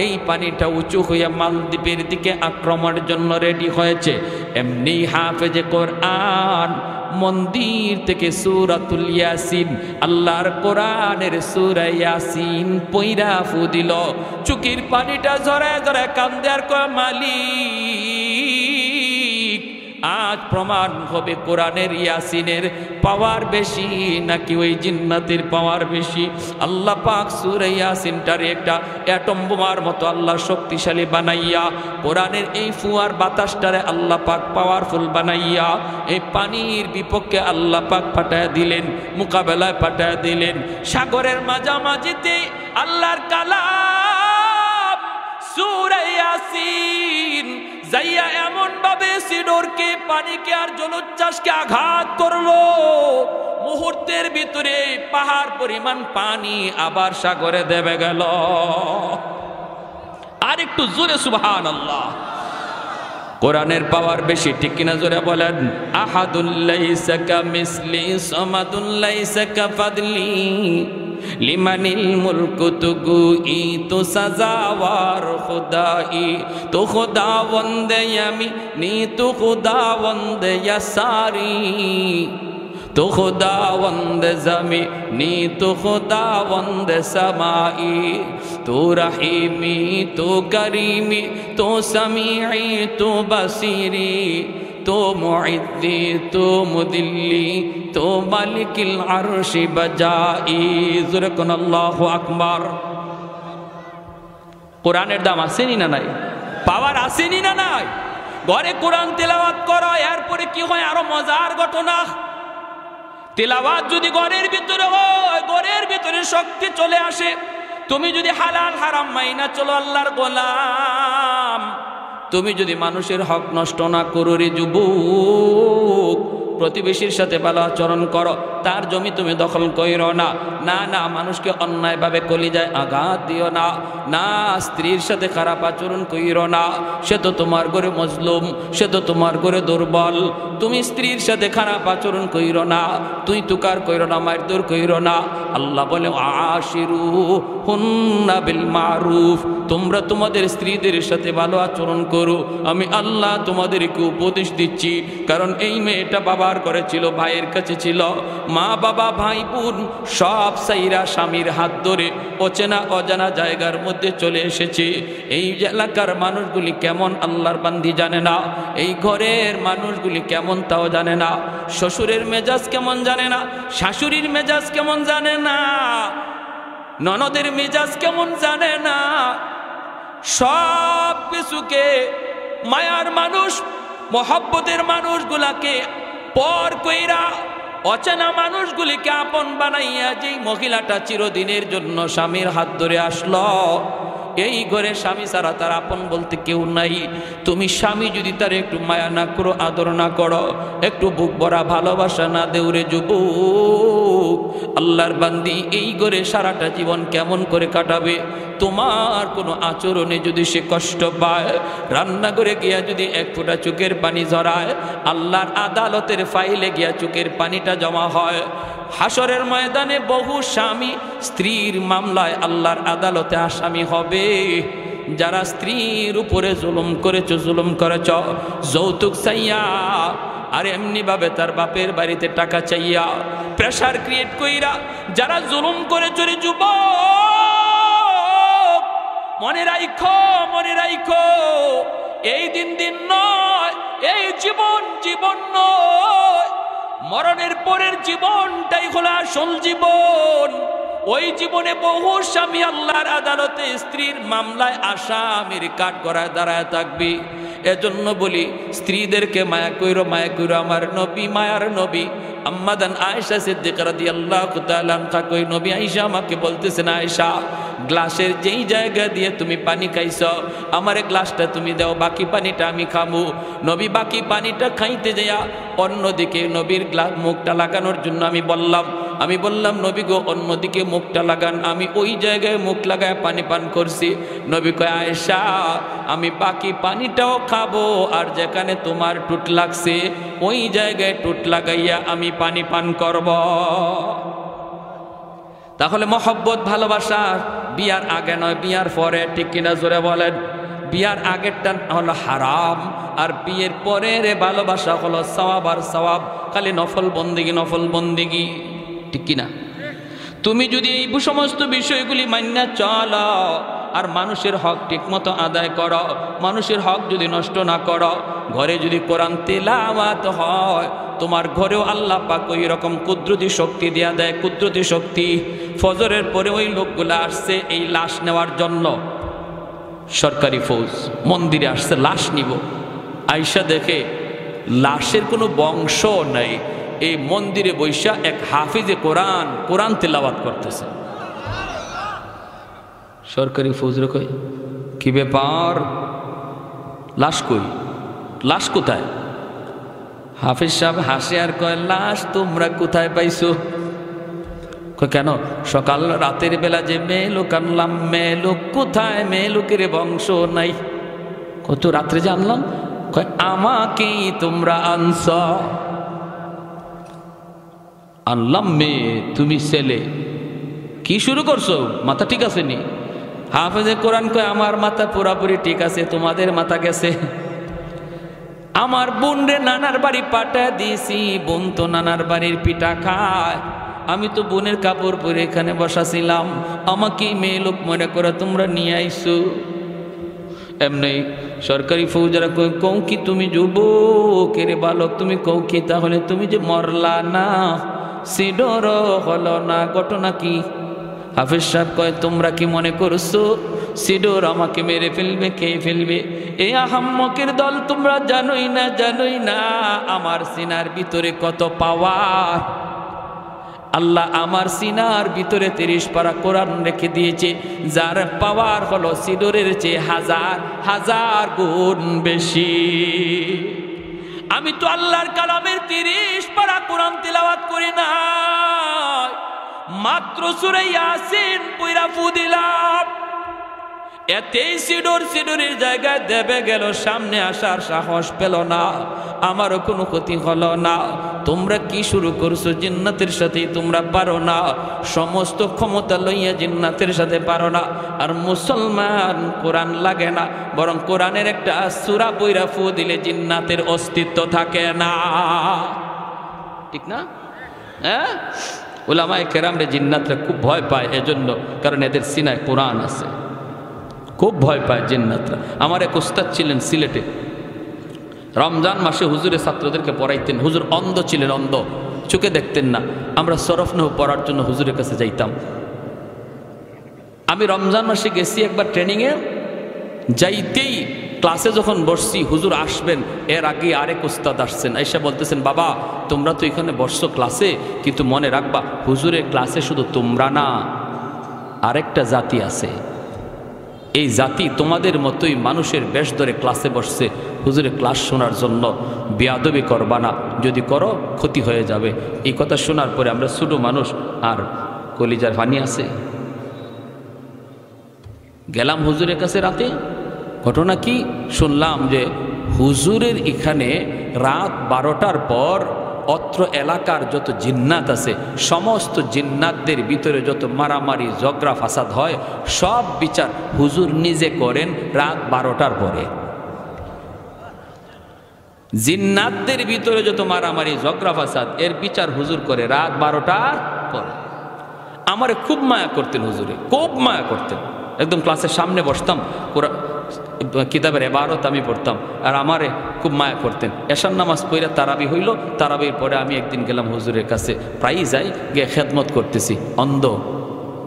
এই পানিটা উঁচু হইয়া মালদ্বীপের দিকে আক্রমণের জন্য রেডি হয়েছে। এমনি হাফেজে কোরআন মন্দির থেকে সূরাতুল ইয়াসিন, আল্লাহর কোরআনের সূরা ইয়াসিন পইরা ফু দিল। চোখের পানিটা ঝরায় ঝরায় কান্দে আর কয় মালিক আজ প্রমাণ হবে কোরআনের ইয়াসিনের পাওয়ার বেশি নাকি ওই জিন্নাতের পাওয়ার বেশি। আল্লাহ পাক সূরা ইয়াসিনটারে একটা অ্যাটম বোমার মতো আল্লাহ শক্তিশালী বানাইয়া, কোরআনের এই ফুয়ার বাতাসটারে আল্লাহ পাক পাওয়ারফুল বানাইয়া এই পানির বিপক্ষে আল্লাহ পাক পাঠায় দিলেন, মোকাবেলায় পাঠায় দিলেন। সাগরের মাঝামাঝিতে আল্লাহর কালাম সূরা ইয়াসিন যাইয়া এমন ভাবে সিডোরকে, পানিকে আর জলোচ্ছ্বাসকে আঘাত করলো, মুহূর্তের ভিতরে পাহাড় পরিমাণ পানি আবার সাগরে দেবে গেল। আর একটু জোরে সুবহানাল্লাহ। কোরআনের পাওয়ার বেশি, ঠিক কিনা জোরে বলেন। আহাদুল লাইসা কামিসলি সামাদুল লাইসা কাফাদলি লিমানিল মুলকু তুগুই তো সাজাওয়ার খুদাই তো খুদাবন্দে ইয়ামিনি তো খুদাবন্দে ইয়াসারি তো খুদাবন্দে জমিনি তো খুদাবন্দে সামাই তো রহিমি তো করিমি তো সামিঈ তো বসিরি তো মুইদ্দি তো মুদিল্লি তো মালিকিল আরশি বাজাই। জোরে কোন আল্লাহু আকবার। কোরআনের দাম আসেনি না নাই? পাওয়ার আসেনি না নাই? ঘরে কোরআন তেলাওয়াত করো, এরপরে কি হয় আরো মজার ঘটনা। তেলাওয়াত যদি ঘরের ভিতরে হয়, ঘরের ভিতরে শক্তি চলে আসে। তুমি যদি হালাল হারাম মাইনা চলো আল্লাহর গোলাম, তুমি যদি মানুষের হক নষ্ট না করো রে যুবক, প্রতিবেশীর সাথে ভালো আচরণ করো, তার জমি তুমি দখল কইরো না, না না মানুষকে অন্যায়ভাবে কলিজায় আঘাত দিও না, না স্ত্রীর সাথে খারাপ আচরণ কইরো না, সে তো তোমার ঘরে মজলুম, সে তো তোমার ঘরে দুর্বল। তুমি স্ত্রীর সাথে খারাপ আচরণ কইরো না, তুই তুকার কইরো না, মারধর কইরো না। আল্লাহ বলে আশিরু হুন্না বিল মারুফ, তোমরা তোমাদের স্ত্রীদের সাথে ভালো আচরণ করো। আমি আল্লাহ তোমাদেরকে উপদেশ দিচ্ছি, কারণ এই মেয়েটা বাবার ঘরে ছিল, ভাইয়ের কাছে ছিল, মা বাবা ভাই বোন সব সাইরা স্বামীর হাত ধরে অচেনা অজানা জায়গার মধ্যে চলে এসেছে। এই এলাকার মানুষগুলি কেমন আল্লাহর বান্দি জানে না, এই ঘরের মানুষগুলি কেমন তাও জানে না, শ্বশুরের মেজাজ কেমন জানে না, শাশুড়ির মেজাজ কেমন জানে না, ননদের মেজাজ কেমন জানে না। সব কিছুকে মায়ার মানুষ, মহব্বতের মানুষগুলাকে পর কইরা অচেনা মানুষগুলিকে আপন বানাইয়া যেই মহিলাটা চিরদিনের জন্য স্বামীর হাত ধরে আসলো, এই ঘরে স্বামী ছাড়া তার আপন বলতে কেউ নাই। তুমি স্বামী যদি তার একটু মায়া না করো, আদর না করো, একটু বুক ভরা ভালোবাসা না দেউরে যুবক, আল্লাহর বান্দি এই ঘরে সারাটা জীবন কেমন করে কাটাবে? তোমার কোনো আচরণে যদি সে কষ্ট পায়, রান্নাঘরে গিয়া যদি এক ফোঁটা চোখের পানি ঝরায়, আল্লাহর আদালতের ফাইলে গিয়া চোখের পানিটা জমা হয়। হাসরের ময়দানে বহু স্বামী স্ত্রীর মামলায় আল্লাহর আদালতে আসামি হবে। যারা স্ত্রীর উপরে জুলুম করেছ, জুলুম করেছ, যৌতুক চাইয়া আর এমনি ভাবে তার বাপের বাড়িতে টাকা চাইয়া, প্রেসার ক্রিয়েট কইরা যারা জুলুম করেছ রে যুবক, মনে রাখো, মনে রাখো, এই দিন দিন নয়, এই জীবন জীবন নয়, মরণের পরের জীবনটাই হলো আসল জীবন। ওই জীবনে বহু স্বামী আল্লাহর আদালতে স্ত্রীর মামলায় আসামির কাঠগড়ায় দাঁড়ায় থাকবে। এজন্য বলি স্ত্রীদেরকে মায়া কইরো, মায়া কইরো। আমার নবী, মায়ার নবী আম্মাদান আয়েশা সিদ্দিকা রাদিয়াল্লাহু তাআলা আনহা কই, নবী আয়েশা আমাকে বলতেছেন, আয়েশা গ্লাসের যেই জায়গা দিয়ে তুমি পানি খাইছো, আমারে গ্লাসটা তুমি দাও, বাকি পানিটা আমি খামু। নবী বাকি পানিটা খাইতে যাইয়া অন্যদিকে নবীর গ্লাস মুখটা লাগানোর জন্য আমি বললাম নবী গো অন্যদিকে মুখটা লাগান। আমি ওই জায়গায় মুখ লাগায় পানি পান করছি। নবী কয়, আয়েশা আমি বাকি পানিটাও খাবো, আর যেখানে তোমার টুট লাগছে ওই জায়গায় টুট লাগাইয়া আমি পানি পান করব। তাহলে মহব্বত ভালোবাসা বিয়ার আগে নয়, বিয়ার পরে, ঠিক কিনা জোরে বলেন? বিয়ার আগেরটা হলো হারাম, আর বিয়ের পরের ভালোবাসা হলো সওয়াব আর সওয়াব, খালি নফল বন্দেগি, নফল বন্দেগি, ঠিক কিনা? তুমি যদি এই সমস্ত বিষয়গুলি মান্য চলো, আর মানুষের হক ঠিকমতো আদায় করো। মানুষের হক যদি নষ্ট না করো, ঘরে যদি কোরআন তেলাওয়াত হয়, তোমার ঘরেও আল্লাহ পাক ওই রকম কুদরতি শক্তি দেয়া দেয়, কুদরতি শক্তি। ফজরের পরে ওই লোকগুলা আসছে এই লাশ নেওয়ার জন্য, সরকারি ফৌজ মন্দিরে আসছে লাশ নিব। আইসা দেখে লাশের কোনো বংশ নাই, এই মন্দিরে বৈশা এক হাফিজে কোরআন কোরআন তেলাওয়াত করতেছে। সরকারি ফৌজরে কই, কি ব্যাপার, লাশ কই, লাশ কোথায়? হাফিজ সাহেব হাসে আর কয়, লাশ তোমরা কোথায় পাইছো? কেন? সকাল রাতের বেলা যে মেয়ে লোক আনলাম, মেয়ে লোক কোথায়? মেয়ে লোকের বংশ নাই। কত রাত্রে যে আনলাম? কয় আমাকেই তোমরা আনছ। আনলাম মেয়ে, তুমি ছেলে, কি শুরু করছো? মাথা ঠিক আছে নি? হাফেজে কোরআন কয় আমার মাথা পুরাপুরি ঠিক আছে, তোমাদের মাথা গেছে। আমার বোন রে নানার বাড়ি পাঠায় দিয়েছি, বোন তো নানার বাড়ির পিঠা খায়, আমি তো বোনের কাপড় পরে এখানে বসাছিলাম, আমাকেই মেয়ে লোক মনে করে তোমরা নিয়ে আইসো। এমনি সরকারি ফৌজারা কৌ কি তুমি যুবকের বালক, তুমি কৌ কি তাহলে তুমি যে মরলা না, সিডর হলো না, ঘটনা কি? হাফেজ সাহেব কয় তোমরা কি মনে করছো সিডোর আমাকে মেরে ফেলবে, খেয়ে ফেলবে? এ আহাম্মকের দল, তোমরা জানোই না, জানোই না আমার সিনার ভিতরে কত পাওয়ার। আল্লাহ আমার সিনার ভিতরে 30 পারা কোরআন রেখে দিয়েছে, যার পাওয়ার হলো সিডোরের চেয়ে হাজার হাজার গুণ বেশি। আমি তো আল্লাহর কালামের 30 পারা কোরআন তিলাওয়াত করি না, মাত্র সূরা ইয়াসিন পড়া ফু দিলাম, এতেই সিডোরের জায়গায় দেবে গেল, সামনে আসার সাহস পেল না, আমারও কোনো ক্ষতি হলো না। তোমরা কি শুরু করছো? জিন্নাতের সাথে তোমরা পারো না, সমস্ত ক্ষমতা লইয়া জিন্নাতের সাথে পারো না। আর মুসলমান কোরআন লাগে না, বরং কোরআনের একটা সূরা পড়া ফু দিলে জিন্নাতের অস্তিত্ব থাকে না, ঠিক না? হ্যাঁ, উলামায়ে কেরামরে জিন্নাতরা খুব ভয় পায়, এজন্য কারণ এদের সিনায় কোরআন আছে, খুব ভয় পায় জিন্নাতরা। আমার এক ওস্তাদ ছিলেন সিলেটে, রমজান মাসে হুজুরের ছাত্রদেরকে পড়াইতেন। হুজুর অন্ধ ছিলেন, অন্ধ, চোখে দেখতেন না। আমরা সরফ নহ পড়ার জন্য হুজুরের কাছে যাইতাম। আমি রমজান মাসে গেছি একবার ট্রেনিংয়ে, যাইতেই ক্লাসে যখন বসছি, হুজুর আসবেন এর আগে আরেক ওস্তাদ আসছেন, আইসা বলতেছেন বাবা তোমরা তো এখানে বসছো ক্লাসে, কিন্তু মনে রাখবা হুজুরের ক্লাসে শুধু তোমরা না, আরেকটা জাতি আছে, এই জাতি তোমাদের মতোই মানুষের বেশ ধরে ক্লাসে বসছে হুজুরের ক্লাস শোনার জন্য, বেয়াদবি করবা না, যদি করো ক্ষতি হয়ে যাবে। এই কথা শোনার পরে আমরা ছোট মানুষ, আর কলিজার পানি আছে। গেলাম হুজুরের কাছে রাতে, ঘটনা কি শুনলাম যে হুজুরের এখানে রাত 12টার পর অত্র এলাকার যত জিন্নাত আছে, সমস্ত জিন্নাতদের ভিতরে যত মারামারি ঝগড়া ফাসাদ হয়, সব বিচার হুজুর নিজে করেন রাত 12টার পরে। জিন্নাতদের ভিতরে যত মারামারি ঝগড়া ফাসাদ, এর বিচার হুজুর করে রাত 12টার পরে। আমারে খুব মায়া করতেন হুজুরে, খুব মায়া করতেন। একদম ক্লাসের সামনে বসতাম, কিতাবের এবারত আমি পড়তাম, আর আমারে খুব মায়া করতেন। এশার নামাজ পড়ে তারাবি হইল, তারাবির পরে আমি একদিন গেলাম হুজুরের কাছে, প্রায়ই যাই, গিয়ে খেদমত করতেছি, অন্ধ,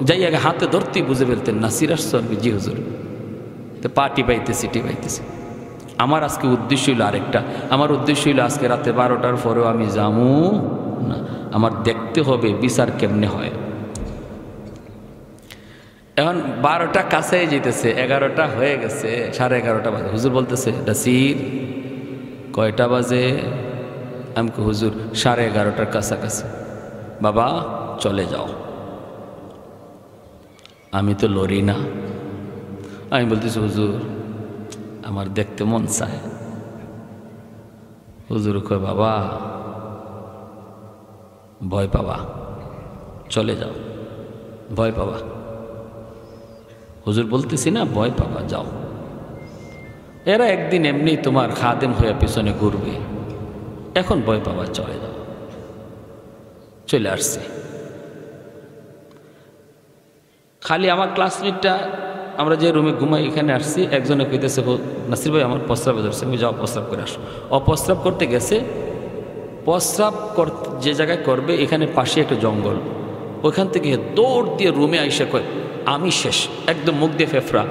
যাই আগে হাতে ধরতেই বুঝে ফেলতেন না সিরাজ জি হুজুর, তো পা টিপাইতেছি টিপাইতেছি। আমার আজকে উদ্দেশ্য হইল আরেকটা, আমার উদ্দেশ্য হইল আজকে রাতে 12টার পরেও আমি যামু না, আমার দেখতে হবে বিচার কেমনে হয়। এখন 12টা কাছে যেতেছে, 11টা হয়ে গেছে, 11:30 বাজে। হুজুর বলতেছে নাসির কয়টা বাজে? আমি হুজুর 11:30টার কাছাকাছি। বাবা চলে যাও। আমি তো লড়ি না, আমি বলতেছি হুজুর আমার দেখতে মন চায়। হুজুর কয় বাবা ভয় পাবা, চলে যাও, ভয় পাবা। হুজুর বলতেছি না ভয় পাবা, যাও। এরা একদিন এমনি তোমার খাদেম হয়ে পিছনে ঘুরবে, এখন ভয় পাবা, চলে যাও। চলে আসছে। খালি আমার ক্লাসমেটটা আমরা যে রুমে ঘুমাই এখানে আসছি, একজনে কইতেছে নাসির ভাই আমার প্রস্রাবে ধরছে, আমি যাও প্রস্রাব করে আসো। অপ্রস্রাব করতে গেছে, প্রস্রাব যে জায়গায় করবে এখানে পাশে একটা জঙ্গল, ওইখান থেকে দৌড় দিয়ে রুমে আইসা কয় আমি শেষ, একদম মুখ দিয়ে ফেফড়া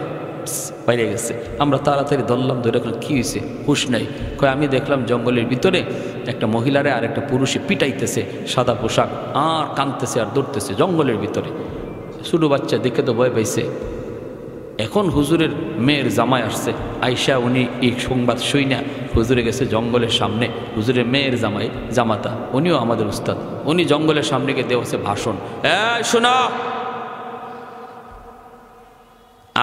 বাইরে গেছে। আমরা তাড়াতাড়ি ধরলাম, ধরে এখন কী হয়েছে, হুশ নাই। কয় আমি দেখলাম জঙ্গলের ভিতরে একটা মহিলারে আর একটা পুরুষে পিটাইতেছে, সাদা পোশাক, আর কাঁদতেছে আর দৌড়তেছে জঙ্গলের ভিতরে। ছোটো বাচ্চা দেখে তো ভয় পাইছে। এখন হুজুরের মেয়ের জামাই আসছে, আইসা উনি এই সংবাদ শুইনা হুজুরে গেছে জঙ্গলের সামনে। হুজুরের মেয়ের জামাতা উনিও আমাদের উস্তাদ, উনি জঙ্গলের সামনে গিয়ে দেওয়াছে ভাষণ, শোনা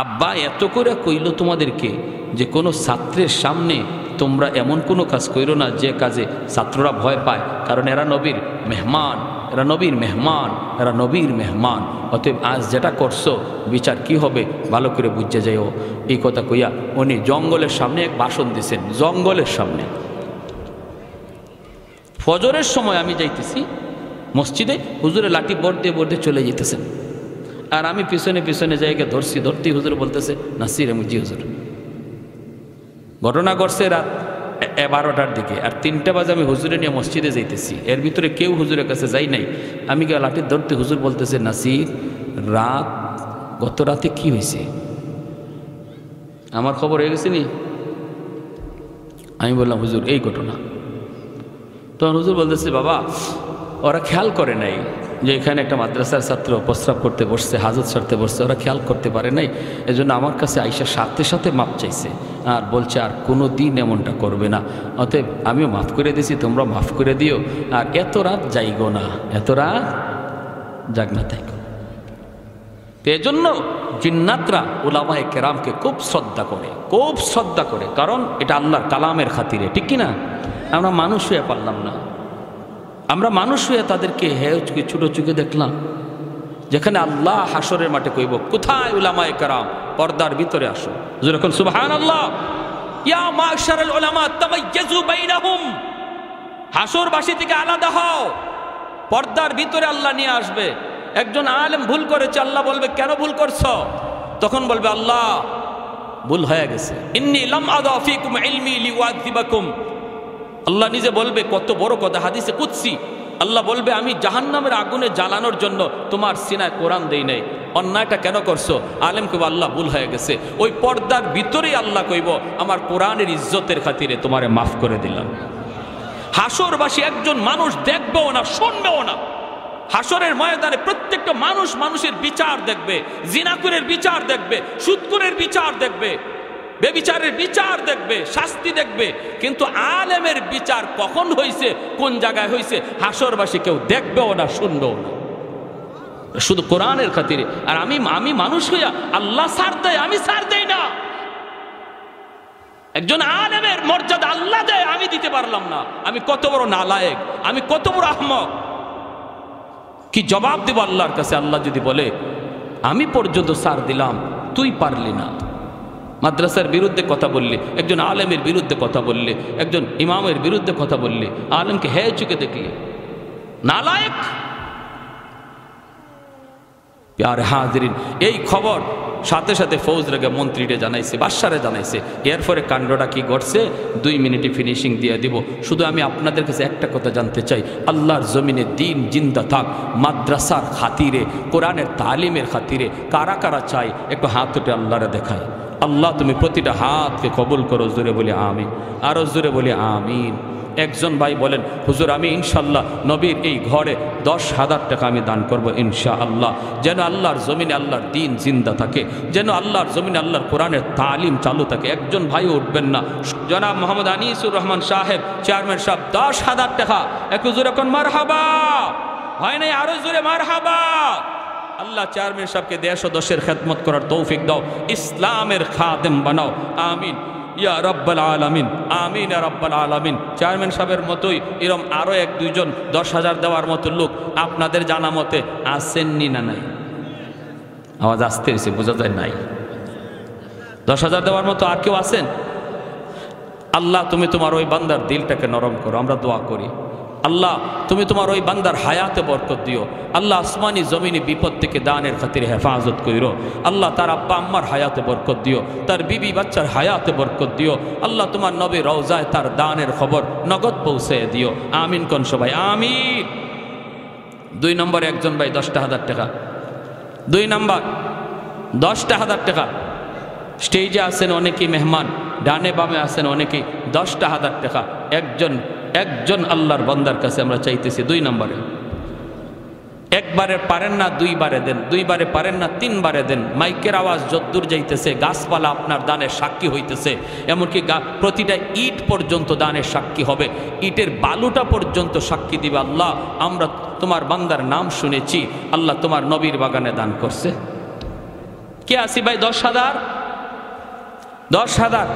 আব্বা এত করে কইল তোমাদেরকে যে কোনো ছাত্রের সামনে তোমরা এমন কোনো কাজ কইরো না যে কাজে ছাত্ররা ভয় পায়, কারণ এরা নবীর মেহমান, এরা নবীর মেহমান, এরা নবীর মেহমান। অতএব আজ যেটা করছো বিচার কি হবে ভালো করে বুঝে যাইও। এই কথা কইয়া উনি জঙ্গলের সামনে এক ভাষণ দিছেন, জঙ্গলের সামনে। ফজরের সময় আমি যাইতেছি মসজিদে, হুজুরে লাঠি বর্দে চলে যেতেছেন, আর আমি পিছনে পিছনে জায়গা ধরতেই হুজুর বলতেছে নাসির, আমি জি হুজুর। ঘটনা ঘটছে রাত 12টার দিকে, আর 3টা বাজে আমি হুজুরে নিয়ে মসজিদে যাইতেছি। এর ভিতরে কেউ হুজুরের কাছে যাই নাই। আমি গিয়ে লাঠি ধরতে হুজুর বলতেছে নাসির, গত রাতে কি হয়েছে? আমার খবর হয়ে গেছে নি? আমি বললাম হুজুর এই ঘটনা। তখন হুজুর বলতেছে বাবা ওরা খেয়াল করে নাই যে এখানে একটা মাদ্রাসার ছাত্র প্রস্রাব করতে বসছে, হাজত সারতে বসছে, ওরা খেয়াল করতে পারে নাই। এজন্য আমার কাছে আইসার সাথে সাথে মাপ চাইছে আর বলছে আর কোনো দিন এমনটা করবে না। অতএব আমিও মাফ করে দিয়েছি, তোমরা মাফ করে দিও, আর এত রাত যাইগো না, এত রাত জাগ না থাইগো। এজন্য জিন্নাতরা উলামায়ে কেরামকে খুব শ্রদ্ধা করে, কারণ এটা আল্লাহর কালামের খাতিরে, ঠিক কিনা? আমরা মানুষ হয়ে পারলাম না, আমরা মানুষ হয়ে তাদেরকে ছোটো চোখে দেখলাম। যেখানে আল্লাহ হাসরের মাঠে কইব কোথায় উলামায়ে কেরাম, পর্দার ভিতরে আসো। যখন সুবহানাল্লাহ, ইয়া মাশারাল উলামা তামাইয়াজু বাইনাহুম, হাসরবাসী থেকে আলাদা হও, পর্দার ভিতরে আল্লাহ নিয়ে আসবে। একজন আলেম ভুল করেছে, আল্লাহ বলবে কেন ভুল করছো? তখন বলবে আল্লাহ ভুল হয়ে গেছে, ইন্নী লাম আদা ফীকুম ইলমি লিউআযিবাকুম। আল্লাহ নিজে বলবে, কত বড় কথা, হাদিসে কুদসি। আল্লাহ বলবে আমি জাহান্নামের আগুনে জ্বালানোর জন্য তোমার সিনায় কোরআন দেই নাই, অন্যায়টা কেন করছো? আলেম কইব আল্লাহ ভুল হয়ে গেছে। ওই পর্দার ভিতরেই আল্লাহ কইব আমার কোরআনের ইজ্জতের খাতিরে তোমারে মাফ করে দিলাম। হাসরবাসী একজন মানুষ দেখবেও না, শুনবেও না। হাসরের ময়দানে প্রত্যেকটা মানুষ মানুষের বিচার দেখবে, জিনাকুরের বিচার দেখবে, সুদকুরের বিচার দেখবে, বেবিচারের বিচার দেখবে, শাস্তি দেখবে। কিন্তু আলেমের বিচার কখন হইছে, কোন জায়গায় হইছে, হাসরবাসী কেউ দেখবেও না, শুনবেও না, শুধু কোরআনের খাতিরে। আর আমি মানুষ হইয়া আল্লাহ ছাড় দেয়, আমি ছাড় দেই না। একজন আলেমের মর্যাদা আল্লাহ দেয়, আমি দিতে পারলাম না। আমি কত বড় নালায়েক, আমি কত বড় আহমক, কি জবাব দেব আল্লাহর কাছে? আল্লাহ যদি বলে আমি পর্যন্ত ছাড় দিলাম, তুই পারলি না। মাদ্রাসার বিরুদ্ধে কথা বললি, একজন আলেমের বিরুদ্ধে কথা বললি, একজন ইমামের বিরুদ্ধে কথা বললি, আলেমকে হে চুকে দেখলি, নালায়েক। প্যারে হাজিরিন, এই খবর সাথে সাথে ফৌজ রেগে মন্ত্রীরে জানাইছে, বাদশারে জানাইছে। এরপরে কাণ্ডটা কি ঘটছে 2 মিনিটে ফিনিশিং দিয়ে দিব। শুধু আমি আপনাদের কাছে একটা কথা জানতে চাই, আল্লাহর জমিনে দিন জিন্দা থাক, মাদ্রাসার খাতিরে, কোরআনের তালিমের খাতিরে কারা কারা চাই একটু হাত উঠে আল্লাহরে দেখায়। আল্লাহ তুমি প্রতিটা হাতকে কবুল করো, জোরে বলি আমিন, আরো জোরে বলি আমিন। একজন ভাই বলেন হুজুর আমি ইনশাআল্লাহ নবীর এই ঘরে 10,000 টাকা আমি দান করব ইনশাআল্লাহ, যেন আল্লাহর জমিনে আল্লাহর দিন জিন্দা থাকে, যেন আল্লাহর জমিনে আল্লাহর কোরআনের তালিম চালু থাকে। একজন ভাইও উঠবেন না। জনাব মোহাম্মদ আনিসুর রহমান সাহেব, চেয়ারম্যান সাহেব, 10,000 টাকা। একটু জোরে কোন মারহাবা, হয় নাই আরো জোরে মারহাবা। আল্লাহ চেয়ারম্যান সাহেবকে দেশ ও দশের খেদমত করার তৌফিক দাও, ইসলামের খাদেম বানাও, আমিন ইয়া রাব্বাল আলামিন, আমিন ইয়া রাব্বাল আলামিন। চেয়ারম্যান সাহেবের মতোই এরকম আরো 1-2 জন 10,000 দেওয়ার মতো লোক আপনাদের জানা মতে আসেননি না? নাই? আওয়াজ আসতে হয়েছে, বোঝা যায় নাই? 10,000 দেওয়ার মতো আর কেউ আছেন? আল্লাহ তুমি তোমার ওই বান্দার দিলটাকে নরম করো, আমরা দোয়া করি। আল্লাহ তুমি তোমার ওই বান্দার হায়াতে বরকত দিও। আল্লাহ আসমানি জমিনি বিপদ থেকে দানের খাতিরে হেফাজত কইরো। আল্লাহ তার আব্বা আম্মার হায়াতে বরকত দিও, তার বিবি বাচ্চার হায়াতে বরকত দিও। আল্লাহ তোমার নবী রওজায় তার দানের খবর নগদ পৌঁছে দিও। আমিন কোন সবাই আমিন। 2 নম্বরে একজন ভাই 10,000 টাকা, 2 নম্বর 10,000 টাকা। স্টেজে আছেন অনেকেই মেহমান, ডানে বামে আছেন অনেকেই। 10,000 টাকা একজন আল্লাহর বান্দার কাছে আমরা চাইতেছি। 2 নম্বরে একবারে পারেন না 2 বারে দেন, 2 বারে পারেন না 3 বারে দেন। মাইকের আওয়াজ যদ্দূর যাইতেছে গাছপালা আপনার দানের সাক্ষী হইতেছে, এমনকি প্রতিটা ইট পর্যন্ত দানের সাক্ষী হবে, ইটের বালুটা পর্যন্ত সাক্ষী দিবে আল্লাহ আমরা তোমার বান্দার নাম শুনেছি, আল্লাহ তোমার নবীর বাগানে দান করছে। কে আসি ভাই? 10,000 10,000।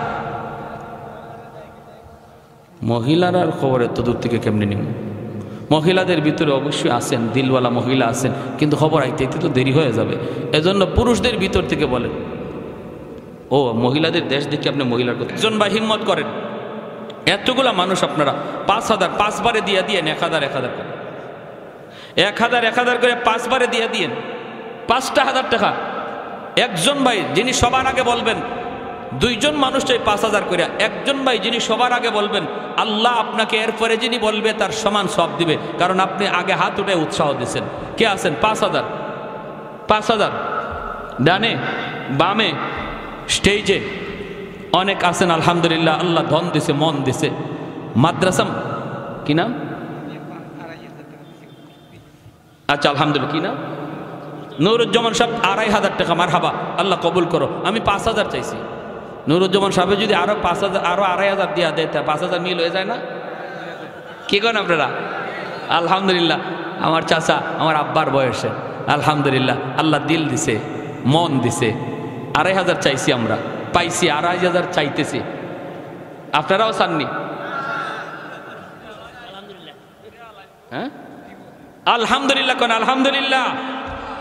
মহিলার খবর এত দূর থেকে কেমনে নিব? মহিলাদের ভিতরে অবশ্যই আছেন, দিলওয়ালা মহিলা আছেন, কিন্তু খবর আইতে তো দেরি হয়ে যাবে। এজন্য পুরুষদের ভিতর থেকে বলেন। ও মহিলাদের দেশ দেখে আপনি মহিলার কথা একজন ভাই হিম্মত করেন। এতগুলা মানুষ আপনারা 5,000 5 বারে দিয়ে দিয়েন, 1,000 1,000 করে, 1,000 1,000 করে 5 বারে দিয়ে দিয়েন, 5,000 টাকা। একজন ভাই যিনি সবার আগে বলবেন, 2 জন মানুষ চাই 5,000 করে। একজন ভাই যিনি সবার আগে বলবেন, আল্লাহ আপনাকে এরপরে যিনি বলবে তার সমান সব দিবে, কারণ আপনি আগে হাত উঠে উৎসাহ দিচ্ছেন। কে আছেন? 5,000 5,000। ডানে বামে স্টেজে অনেক আছেন আলহামদুলিল্লাহ। আল্লাহ ধন দিছে, মন দিছে। মাদ্রাসা কি নাম? আচ্ছা আলহামদুলিল্লাহ, কি নাম? নুরুজ্জামান সাহেব 2,500 টাকা। মারহাবা, আল্লাহ কবুল করো। আমি 5,000 চাইছি। নুরুজ্জামান সাহেব যদি আরো 5,000 আরো 2,500 দিয়া দেয়, 5,000 মিল হয়ে যায় না? কি করেন আপনারা? আলহামদুলিল্লাহ। আমার চাচা আমার আব্বার বয়সে, আলহামদুলিল্লাহ আল্লাহ দিল দিছে, মন দিছে। 2,500 চাইছি, আমরা পাইছি। 2,500 চাইতেছি, আপনারাও চাননি? হ্যাঁ আলহামদুলিল্লাহ কোন আলহামদুলিল্লাহ।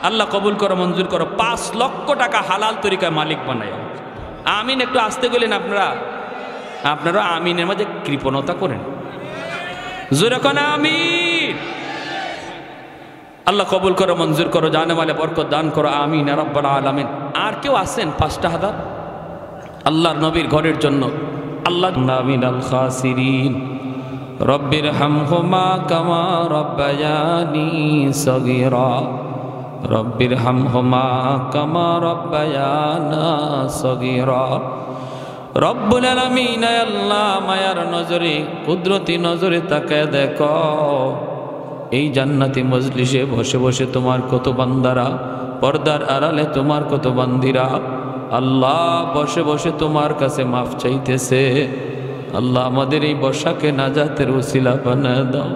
আল্লাহ কবুল করো, মঞ্জুর করো। 5 লক্ষ টাকা হালাল তরিকায় মালিক বানায়। আমিন একটু আসতে গেলেন আপনারা আমিনের মাঝে কৃপণতা করেন। জোরে কোন আমিন। আল্লাহ কবুল করো, মঞ্জুর করো, জানে মালে বরকত দান করো। আমিন ইয়া রাব্বাল আলামিন। আর কেউ আছেন 5,000 আল্লাহর নবীর ঘরের জন্য? আল্লাহ মিনাল খাসিরিন রব্বির হামহুমা কামা রব্বায়ানি সগীরা রব্বির হামহুমা কামা রব্বায়ানা সগীরা। রব্বুল আলামিন আল্লাহ মায়ার নজরে, কুদরতি নজরে তাকায় দেখো এই জান্নাতি মজলিসে বসে বসে তোমার কত বান্দারা, পর্দার আড়ালে তোমার কত বান্দিরা আল্লাহ বসে বসে তোমার কাছে মাফ চাইতেছে। আল্লাহ আমাদের এই বর্ষাকে নাজাতের উসিলা বানায় দাও।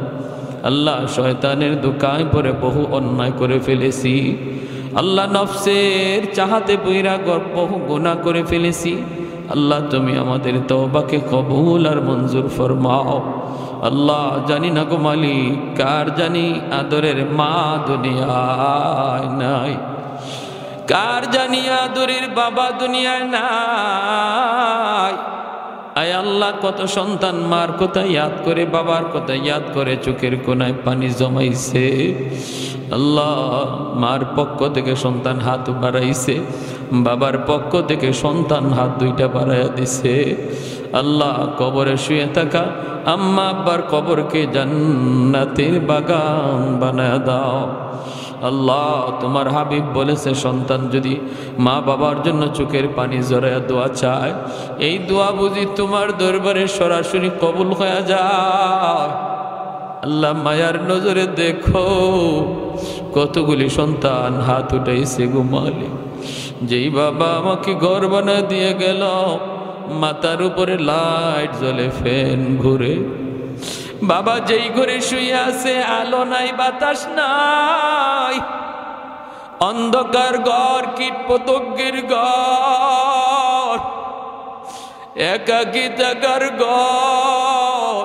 আল্লাহ শয়তানের দোকায় পরে বহু অন্যায় করে ফেলেছি। আল্লাহ নফসের চাহাতে বইরা বহু গুনাহ করে ফেলেছি। আল্লাহ তুমি আমাদের তওবাকে কবুল আর মঞ্জুর ফরমাও। আল্লাহ জানি না গো মালিক, কার জানি আদরের মা দুনিয়ায় নাই, কার জানি আদরের বাবা দুনিয়ায় নাই। আয় আল্লাহ কত সন্তান মার কথা ইয়াদ করে, বাবার কথা ইয়াদ করে চোখের কোনায় পানি জমাইছে। আল্লাহ মার পক্ষ থেকে সন্তান হাত বাড়াইছে, বাবার পক্ষ থেকে সন্তান হাত 2টা বাড়াইয়া দিছে। আল্লাহ কবরে শুয়ে থাকা আম্মা আব্বার কবরকে জান্নাতের বাগান বানায় দাও। আল্লাহ তোমার হাবিব বলেছে, সন্তান যদি মা বাবার জন্য চোখের পানি জড়াইয়া দোয়া চায়, এই দোয়া বুঝি তোমার দরবারে সরাসরি কবুল হয়ে যায়। আল্লাহ মায়ার নজরে দেখো কতগুলি সন্তান হাত উঠাইছে গো মালিক। যেই বাবা আমাকে ঘর বানায় দিয়ে গেল, মাথার উপরে লাইট জ্বলে, ফ্যান ঘুরে, বাবা যেই ঘরে শুয়ে আছে আলো নাই বাতাস নাই, অন্ধকার ঘর, কীট পতঙ্গের ঘর, একাকী থাকার ঘর।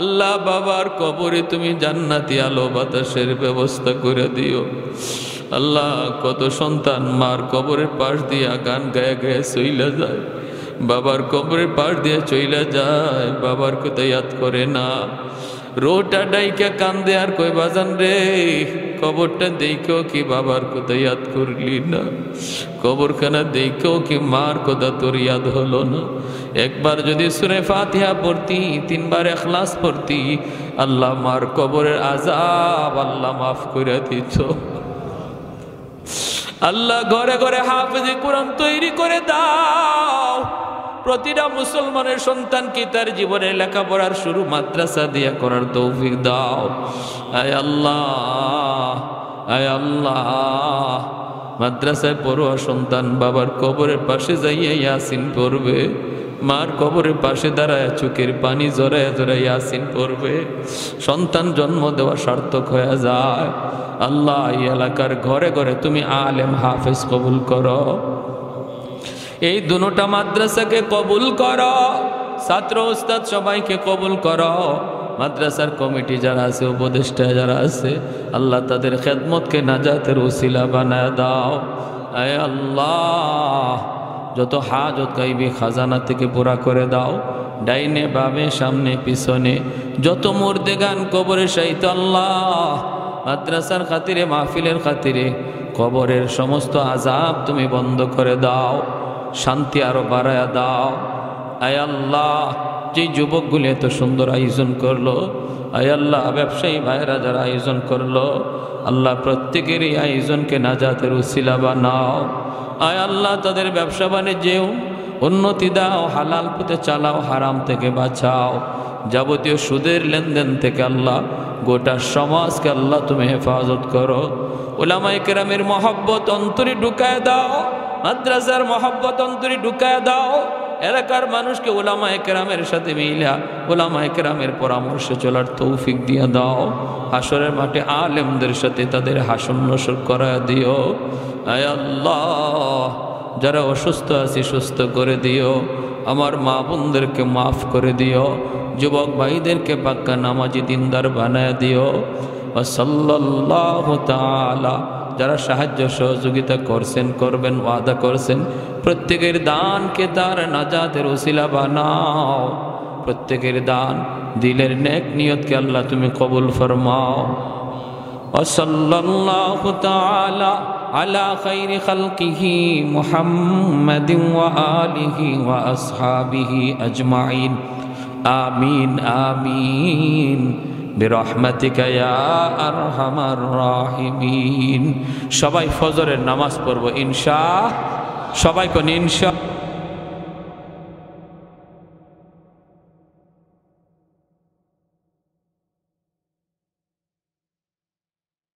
আল্লাহ বাবার কবরে তুমি জান্নাতি আলো বাতাসের ব্যবস্থা করে দিও। আল্লাহ কত সন্তান মার কবরের পাশ দিয়ে গান গায়ে গায়ে চইলা যায়, বাবার কবরের পাশ দিয়ে চইলা যায়, বাবার কথা ইয়াদ করে না। রোটা ডাইকা কান্দে আর কই বাজান রে কবরটা দেখেও কি বাবার কথা ইয়াদ করলি না, কবরখানা দেখেও কি মার কথা তোর ইয়াদ হলো না। একবার যদি সূরা ফাতিহা পড়তি, 3 বার ইখলাস পড়তি, আল্লাহ মার কবরের আযাব আল্লাহ মাফ করে দিত। আল্লাহ ঘরে ঘরে হাফেজে কোরআন তৈরি করে দাও। প্রতিটা মুসলমানের সন্তানকে তার জীবনে লেখাপড়ার শুরু মাদ্রাসা দিয়া করার তৌফিক দাও। আয় আল্লাহ, আয় আল্লাহ, মাদ্রাসায় পড়ুয়া সন্তান বাবার কবরের পাশে যাইয়া ইয়াসিন পড়বে, মার কবরের পাশে দাঁড়ায় চোখের পানি জড়ায় জড়ায় ইয়াসিন পড়বে, সন্তান জন্ম দেওয়া সার্থক হয়ে যায়। আল্লাহ এই এলাকার ঘরে ঘরে তুমি আলেম হাফেজ কবুল করো, এই দুটা মাদ্রাসাকে কবুল করো, ছাত্র উস্তাদ সবাইকে কবুল করো। মাদ্রাসার কমিটি যারা আছে, উপদেষ্টা যারা আছে, আল্লাহ তাদের খেদমতকে নাজাতের উসিলা বানায় দাও। আয় আল্লাহ, যত হাজত গাইবি খাজানা থেকে পুরা করে দাও। ডাইনে বামে সামনে পিছনে যত মুর্দে গান কবরে শাহিত আল্লাহ, মাদ্রাসার খাতিরে মাহফিলের খাতিরে কবরের সমস্ত আযাব তুমি বন্ধ করে দাও, শান্তি আরো বাড়ায়া দাও। আয় আল্লাহ, যে যুবকগুলি এত সুন্দর আয়োজন করলো, আয় আল্লাহ ব্যবসায়ী ভাইরা যারা আয়োজন করলো, আল্লাহ প্রত্যেকের এই আয়োজনকে নাজাতের উসিলা বানাও। আয় আল্লাহ তাদের ব্যবসা বাণিজ্যেও উন্নতি দাও, হালাল পথে চালাও, হারাম থেকে বাঁচাও। যাবতীয় সুদের লেনদেন থেকে আল্লাহ গোটা সমাজকে আল্লাহ তুমি হেফাজত করো। উলামায়ে কেরামের মহব্বত অন্তরে ঢুকায় দাও, মাদ্রাসার মহব্বত অন্তরে ঢুকায় দাও। এলাকার মানুষকে উলামায়ে কেরামের সাথে মিলা উলামায়ে কেরামের পরামর্শে চলার তৌফিক দিয়ে দাও। হাসরের মাঠে আলেমদের সাথে তাদের হাসন নসর করায় দিও। আয় আল্লাহ, যারা অসুস্থ আছে সুস্থ করে দিও, আমার মা বোনদেরকে মাফ করে দিও, যুবক ভাইদেরকে পাক্কা নামাজি দিনদার বানায় দিও। সাল্লাল্লাহু তাআলা যারা সাহায্য সহযোগিতা করছেন, করবেন, ওয়াদা করছেন, প্রত্যেকের দানকে তার নাজাতের উসিলা বানাও। প্রত্যেকের দান দিলের নেক নিয়তকে আল্লাহ তুমি কবুল ফরমাও। সাল্লাল্লাহু তাআলা আলা খাইরি খালকিহি মুহাম্মাদিন ওয়া আলিহি ওয়া আসহাবিহি আজমাইন। আমিন আমিন বিরহমাতিকা ইয়া আরহামার রাহিমিন। সবাই ফজরের নামাজ পড়ব ইনশাআল্লাহ। সবাই কোন ইনশাআল্লাহ।